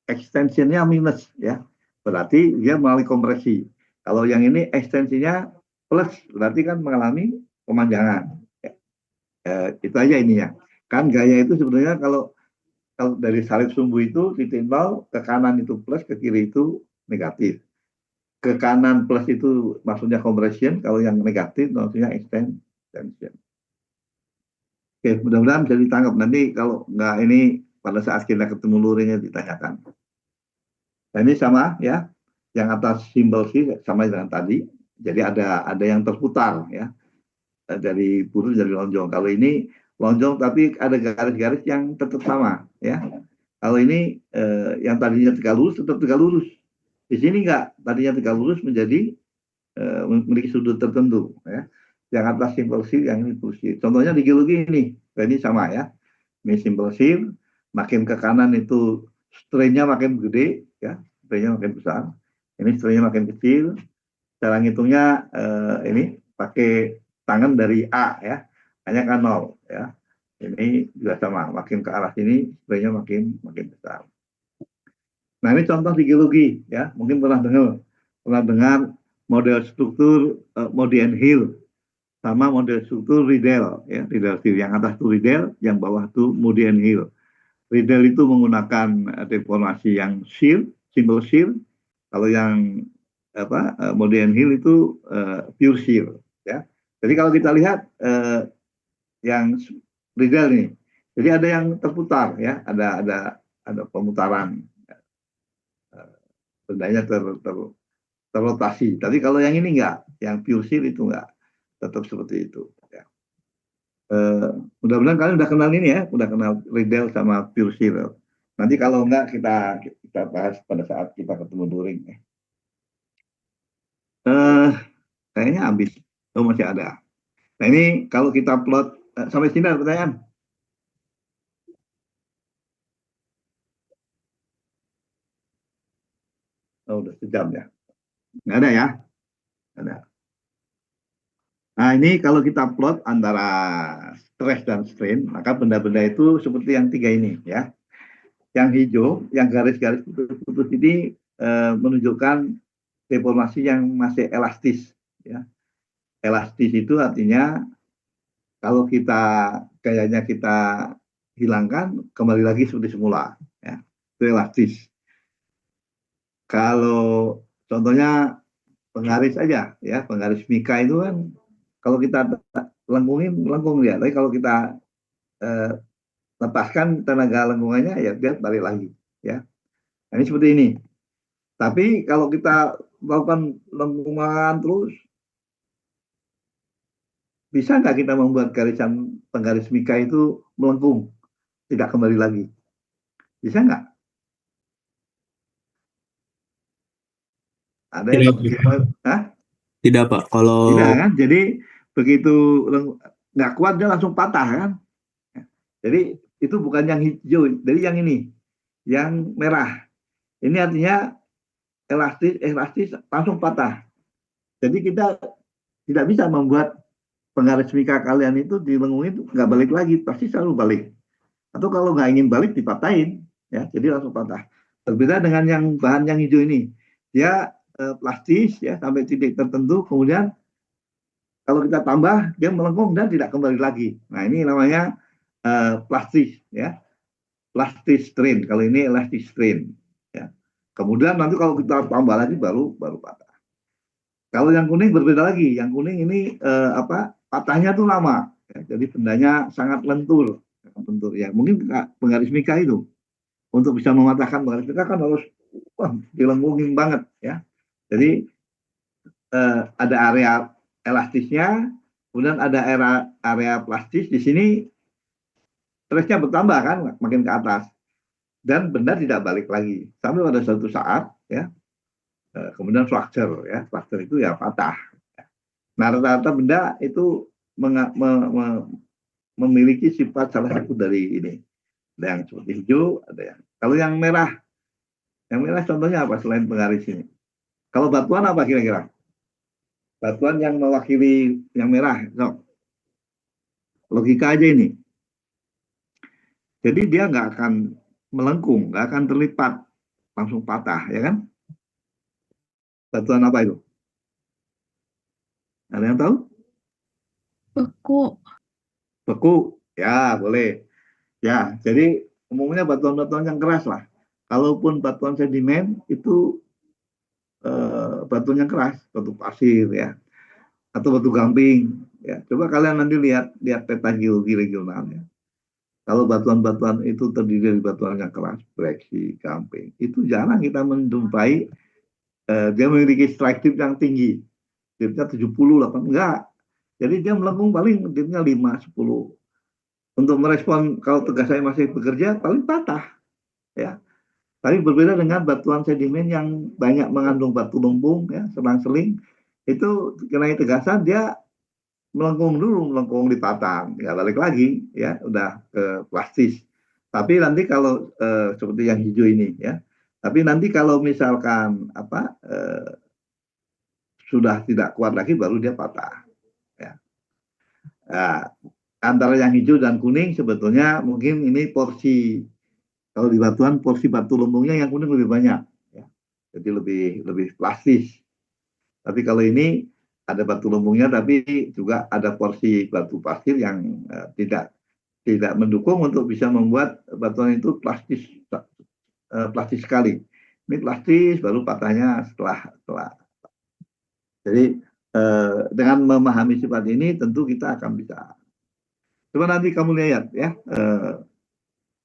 extensionnya minus ya, berarti dia mengalami kompresi. Kalau yang ini ekstensinya plus berarti kan mengalami pemanjangan. Ya. Itu aja ininya. Kan gaya itu sebenarnya kalau dari salib sumbu itu titik nol ke kanan itu plus, ke kiri itu negatif. Ke kanan plus itu maksudnya compression, kalau yang negatif maksudnya extension. Oke, mudah-mudahan bisa ditangkap. Nanti kalau nggak ini pada saat kita ketemu luringnya ditanyakan. Nah ini sama ya, yang atas simbol sih sama dengan tadi. Jadi ada yang terputar ya, dari buruh dari lonjong. Kalau ini lonjong tapi ada garis-garis yang tetap sama ya. Kalau ini yang tadinya tegak lurus tetap tegak lurus. Di sini enggak, tadinya tegak lurus menjadi memiliki sudut tertentu ya. Yang atas simpel sir, yang ini pulsir. Contohnya di geologi ini sama ya. Ini simpel sir, makin ke kanan itu strain-nya makin gede ya, strain-nya makin besar. Ini strain-nya makin kecil. Cara ngitungnya ini pakai tangan dari A ya, hanya kan 0 ya. Ini juga sama, makin ke arah sini strain-nya makin besar. Nah ini contoh di geologi ya, mungkin pernah dengar model struktur Modian Hill sama model struktur Riedel ya, Riedel yang atas itu Riedel, yang bawah itu Modian Hill. Riedel itu menggunakan deformasi yang shear, simple shear. Kalau yang Modian Hill itu pure shear ya. Jadi kalau kita lihat yang Riedel ini, jadi ada yang terputar ya, ada pemutaran bendanya terrotasi. Tapi kalau yang ini enggak, yang pure shear itu enggak, tetap seperti itu. Ya. Mudah-mudahan kalian udah kenal ini ya, udah kenal Riedel sama pure shear. Nanti kalau enggak kita bahas pada saat kita ketemu luring. Kayaknya habis. Oh masih ada. Nah ini kalau kita plot sampai sini ada pertanyaan. Oh, udah sejam ya. Nggak ada ya? Nggak ada. Nah, ini kalau kita plot antara stress dan strain, maka benda-benda itu seperti yang tiga ini ya. Yang hijau, yang garis-garis putus-putus ini menunjukkan deformasi yang masih elastis ya. Elastis itu artinya kalau kita gayanya kita hilangkan, kembali lagi seperti semula ya. Itu elastis. Kalau contohnya penggaris aja ya, penggaris mika itu kan kalau kita lengkungin lengkung ya, tapi kalau kita lepaskan tenaga lengkungannya ya dia balik lagi ya. Nah, ini seperti ini. Tapi kalau kita melakukan lengkungan terus, bisa nggak kita membuat garisan penggaris mika itu melengkung, tidak kembali lagi? Bisa nggak? Ada yang Hah? Tidak, Pak. Kalau Tidak kan? Jadi begitu nggak kuat dia langsung patah kan? Jadi itu bukan yang hijau, jadi yang ini, yang merah. Ini artinya elastis langsung patah. Jadi kita tidak bisa membuat penggaris mika kalian itu dilengkungin nggak balik lagi, pasti selalu balik. Atau kalau nggak ingin balik dipatahin, ya, jadi langsung patah. Berbeda dengan yang bahan yang hijau ini, dia plastis ya sampai titik tertentu, kemudian kalau kita tambah dia melengkung dan tidak kembali lagi. Nah ini namanya plastis ya, plastis strain. Kalau ini elastic strain. Ya. Kemudian nanti kalau kita tambah lagi baru patah. Kalau yang kuning berbeda lagi. Yang kuning ini patahnya tuh lama. Ya. Jadi bendanya sangat lentur. Ya. Mungkin penggaris mika itu untuk bisa mematahkan penggaris mika kan harus dilengkungin banget ya. Jadi ada area elastisnya, kemudian ada area plastis. Di sini stresnya bertambah kan, makin ke atas, dan benda tidak balik lagi sampai pada suatu saat ya. Kemudian fracture ya, fracture itu ya patah. Nah rata-rata benda itu memiliki sifat salah satu dari ini. Ada yang seperti hijau, ada yang. Kalau yang merah contohnya apa selain penggaris ini? Kalau batuan apa kira-kira? Batuan yang mewakili yang merah, so. Logika aja ini. Jadi dia nggak akan melengkung, nggak akan terlipat, langsung patah, ya kan? Batuan apa itu? Ada yang tahu? Beku. Beku, ya boleh. Ya, jadi umumnya batuan-batuan yang keras lah. Kalaupun batuan sedimen itu batuan yang keras, batu pasir ya, atau batu gamping. Ya, coba kalian nanti lihat peta geologi regional ya. Kalau batuan-batuan itu terdiri dari batuan yang keras, breksi, gamping, itu jarang kita menjumpai dia memiliki strike depth yang tinggi. Depth-nya 70, 8, enggak. Jadi dia melengkung paling depth-nya 5, 10. Untuk merespon kalau tegas saya masih bekerja, paling patah. Ya. Tapi berbeda dengan batuan sedimen yang banyak mengandung batu lumpung, ya, selang-seling, itu kenai tegasan dia melengkung dulu, melengkung di patah, nggak balik lagi, ya, udah ke plastis. Tapi nanti kalau seperti yang hijau ini, ya, tapi nanti kalau misalkan sudah tidak kuat lagi, baru dia patah. Ya. Nah, antara yang hijau dan kuning sebetulnya mungkin ini porsi. Kalau di batuan porsi batu lumpungnya yang kuning lebih banyak, ya. Jadi lebih plastis. Tapi kalau ini ada batu lumpungnya, tapi juga ada porsi batu pasir yang tidak mendukung untuk bisa membuat batuan itu plastis sekali. Ini plastis baru patahnya setelah. Jadi dengan memahami sifat ini tentu kita akan bisa. Coba nanti kamu lihat ya.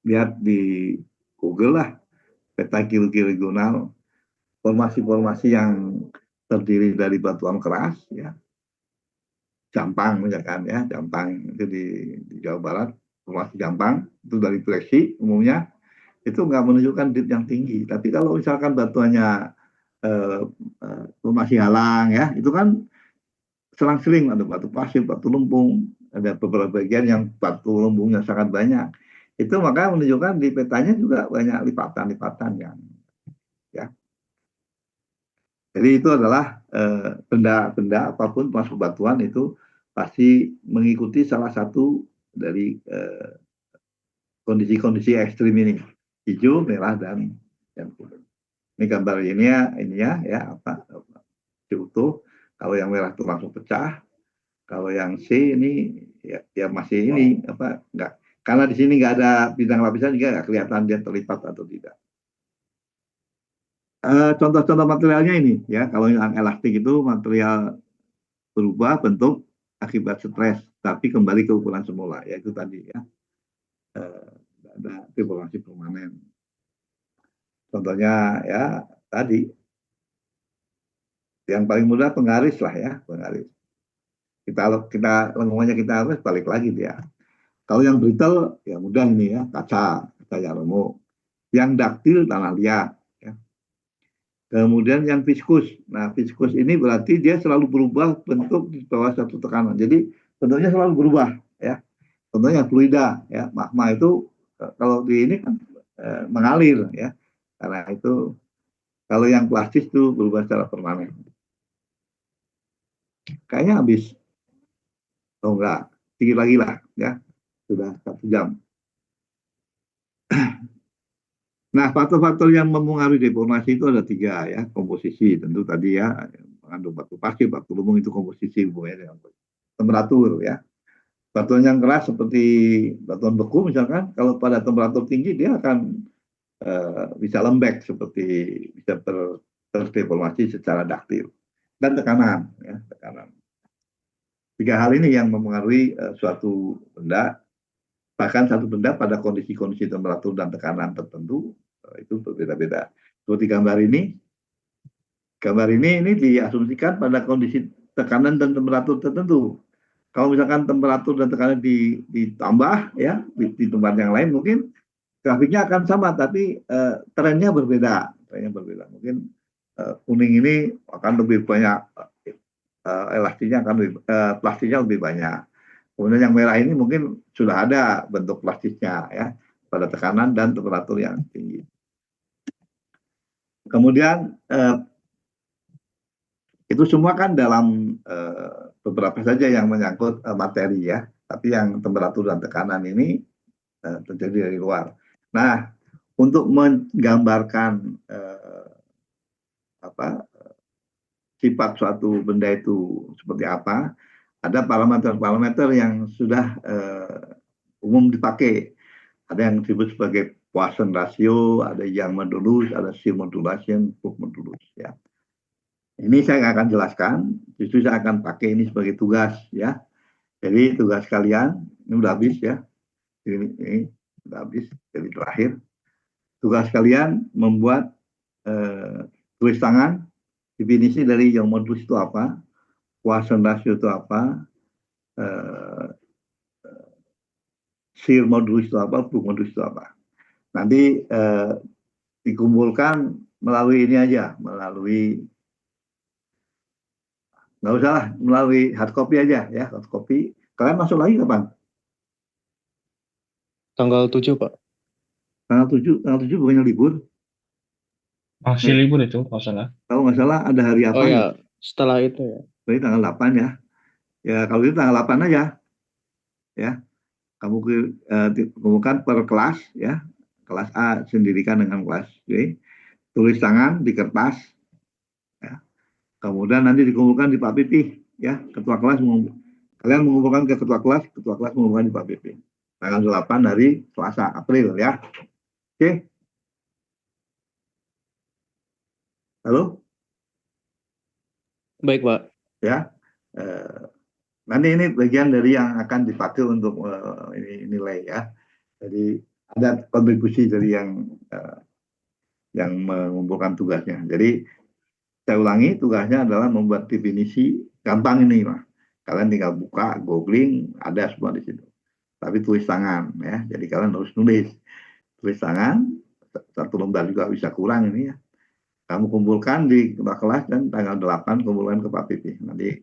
Lihat di Google lah, peta geologi regional, formasi-formasi yang terdiri dari batuan keras, ya, Jampang misalkan ya, Jampang itu di Jawa Barat, formasi Jampang itu dari breksi umumnya itu nggak menunjukkan depth yang tinggi. Tapi kalau misalkan batuannya formasi Halang ya, itu kan selang-seling ada batu pasir, batu lumpung, ada beberapa bagian yang batu lumpungnya sangat banyak. Itu maka menunjukkan di petanya juga banyak lipatan yang ya. Jadi itu adalah benda-benda apapun termasuk batuan itu pasti mengikuti salah satu dari kondisi-kondisi ekstrim ini, hijau, merah, dan kuning. Ini gambar ininya ya apa utuh. Kalau yang merah itu langsung pecah. Kalau yang C ini ya masih ini apa enggak, karena di sini nggak ada bidang lapisan juga nggak kelihatan dia terlipat atau tidak. Contoh-contoh materialnya ini ya, kalau yang elastik itu material berubah bentuk akibat stres, tapi kembali ke ukuran semula, yaitu tadi ya ada deformasi permanen. Contohnya ya tadi yang paling mudah penggaris lah ya, penggaris. Kita lengkungannya kita harus balik lagi dia. Kalau yang brittle ya mudah ini ya, kaca yang remuk. Yang daktil tanah liat. Ya. Kemudian yang viskus. Nah viskus ini berarti dia selalu berubah bentuk di bawah satu tekanan. Jadi bentuknya selalu berubah ya. Contohnya fluida ya, magma itu kalau di ini kan mengalir ya. Karena itu kalau yang plastis itu berubah secara permanen. Kayaknya habis. Oh enggak, sedikit lagi lah ya. Sudah 1 jam. Nah, faktor-faktor yang mempengaruhi deformasi itu ada 3 ya. Komposisi tentu tadi ya, mengandung batu pasir, batu lumung itu komposisi hubungannya dengan temperatur ya. Batuan yang keras seperti batuan beku misalkan, kalau pada temperatur tinggi dia akan bisa lembek seperti bisa terdeformasi secara daktil. Dan tekanan ya, tekanan. 3 hal ini yang mempengaruhi suatu benda. Bahkan satu benda pada kondisi-kondisi temperatur dan tekanan tertentu itu berbeda-beda. Seperti gambar ini diasumsikan pada kondisi tekanan dan temperatur tertentu. Kalau misalkan temperatur dan tekanan ditambah ya di tempat yang lain, mungkin grafiknya akan sama, tapi trennya berbeda. Mungkin kuning ini akan lebih banyak elastiknya, plastiknya lebih banyak. Kemudian yang merah ini mungkin sudah ada bentuk plastisnya ya pada tekanan dan temperatur yang tinggi. Kemudian itu semua kan dalam beberapa saja yang menyangkut materi ya, tapi yang temperatur dan tekanan ini terjadi dari luar. Nah, untuk menggambarkan sifat suatu benda itu seperti apa, ada parameter-parameter yang sudah umum dipakai. Ada yang disebut sebagai Poisson ratio, ada yang modulus, ada shear modulation, Fock modulus ya. Ini saya akan jelaskan, justru saya akan pakai ini sebagai tugas ya. Jadi tugas kalian ini udah habis ya. Ini udah habis, jadi terakhir. Tugas kalian membuat tulis tangan definisi dari yang modulus itu apa, Poisson ratio itu apa, shear modulus itu apa, Fock modulus itu apa. Nanti dikumpulkan melalui ini aja, nggak usah lah, melalui hard copy aja ya, hard copy. Kalian masuk lagi kapan? Tanggal 7, Pak. Tanggal 7 bukannya libur? Masih libur itu, nggak salah. Kalau nggak salah ada hari apa? Oh ya, setelah itu ya. Berarti tanggal 8 ya. Ya kalau itu tanggal 8 aja. Ya. Kamu kumpulkan per kelas ya. Kelas A sendirikan dengan kelas B. Tulis tangan di kertas. Ya. Kemudian nanti dikumpulkan di Pak Pipi ya. Ketua kelas kalian mengumpulkan ke ketua kelas mengumpulkan di Pak Pipi. Tanggal 8 hari Selasa April ya. Oke. Halo? Baik, Pak. Ya. Nanti ini bagian dari yang akan dipakai untuk ini nilai ya. Jadi ada kontribusi dari yang mengumpulkan tugasnya. Jadi saya ulangi, tugasnya adalah membuat definisi, gampang ini mah. Kalian tinggal buka, googling, ada semua di situ. Tapi tulis tangan ya. Jadi kalian harus nulis. Tulis tangan, 1 lembar juga bisa kurang ini ya. Kamu kumpulkan di kelas dan tanggal 8 kumpulkan ke Pak Pipi. Nanti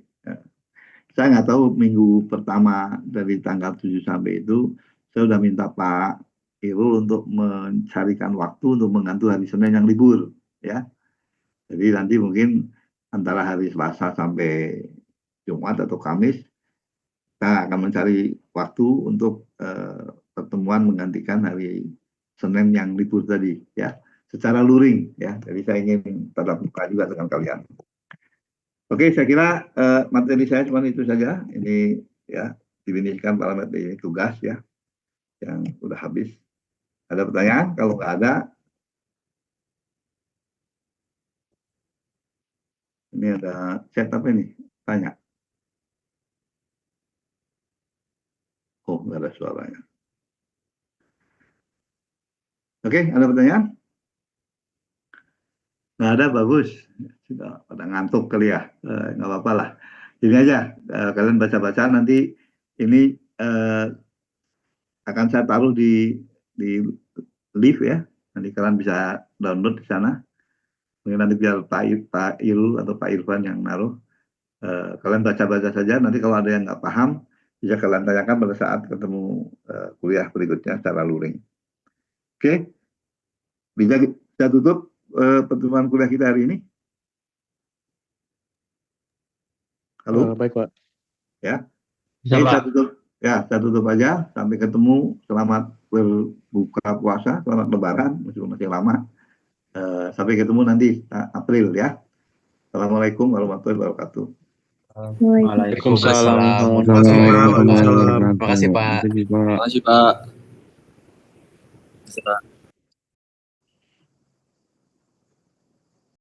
saya nggak tahu minggu pertama dari tanggal 7 sampai itu, saya sudah minta Pak Irul untuk mencarikan waktu untuk mengganti hari Senin yang libur. Ya. Jadi nanti mungkin antara hari Selasa sampai Jumat atau Kamis, kita akan mencari waktu untuk pertemuan menggantikan hari Senin yang libur tadi, ya, secara luring, ya. Jadi saya ingin tatap muka juga dengan kalian. Oke, saya kira materi saya cuma itu saja. Ini ya divinisikan parameter tugas ya, yang sudah habis. Ada pertanyaan? Kalau nggak ada, ini ada chat apa ini? Tanya. Oh, nggak ada suaranya. Oke, ada pertanyaan? Nggak ada, bagus. Sudah pada ngantuk kali ya. Nggak apa-apa lah. Ini aja, kalian baca-baca nanti ini akan saya taruh di live ya. Nanti kalian bisa download di sana. Mungkin nanti biar Pak Irul atau Pak Irfan yang naruh. Kalian baca-baca saja. Nanti kalau ada yang nggak paham, bisa kalian tanyakan pada saat ketemu kuliah berikutnya secara luring. Oke, bisa tutup pertemuan kuliah kita hari ini. Halo. Baik, Pak. Ya. Bisa, Oke, Pak. saya tutup aja. Sampai ketemu. Selamat berbuka puasa, selamat lebaran, meskipun masih lama. Sampai ketemu nanti April ya. Assalamualaikum warahmatullahi wabarakatuh. Waalaikumsalam. Waalaikumsalam. Terima kasih, Pak. Terima kasih, Pak. Terima kasih, Pak.